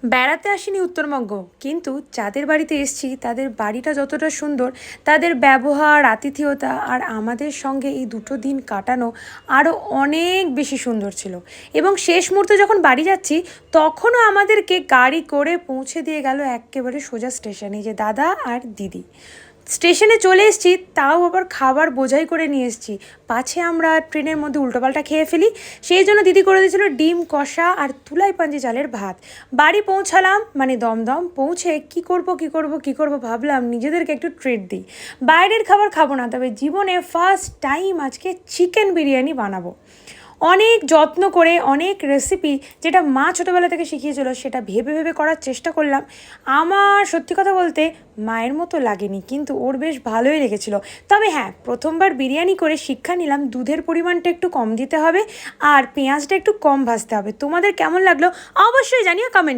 বেড়াতে আসিনি উত্তরবঙ্গ, কিন্তু যাদের বাড়িতে এসেছি তাদের বাড়িটা যতটা সুন্দর, তাদের ব্যবহার, আতিথেয়তা আর আমাদের সঙ্গে এই দুটো দিন কাটানো আরও অনেক বেশি সুন্দর ছিল। এবং শেষ মুহূর্তে যখন বাড়ি যাচ্ছি, তখনও আমাদেরকে গাড়ি করে পৌঁছে দিয়ে গেল একেবারে সোজা স্টেশনে, যে দাদা আর দিদি। স্টেশনে চলে এসেছি, তাও আবার খাবার বোঝাই করে নিয়ে এসেছি, পাছে আমরা ট্রেনের মধ্যে উল্টোপাল্টা খেয়ে ফেলি। সেই জন্য দিদি করে দিয়েছিল ডিম কষা আর তুলাই পাঞ্জি চালের ভাত। বাড়ি পৌঁছালাম, মানে দমদম পৌঁছে কি করব ভাবলাম নিজেদেরকে একটু ট্রিট দিই। বাইরের খাবার খাবো না, তবে জীবনে ফার্স্ট টাইম আজকে চিকেন বিরিয়ানি বানাবো। অনেক যত্ন করে অনেক রেসিপি, যেটা মা ছোটোবেলা থেকে শিখিয়েছিল, সেটা ভেবে ভেবে করার চেষ্টা করলাম। আমার সত্যি কথা বলতে মায়ের মতো লাগেনি, কিন্তু ওর বেশ ভালোই লেগেছিল। তবে হ্যাঁ, প্রথমবার বিরিয়ানি করে শিক্ষা নিলাম দুধের পরিমাণটা একটু কম দিতে হবে আর পেঁয়াজটা একটু কম ভাজতে হবে। তোমাদের কেমন লাগলো অবশ্যই জানিও কমেন্ট।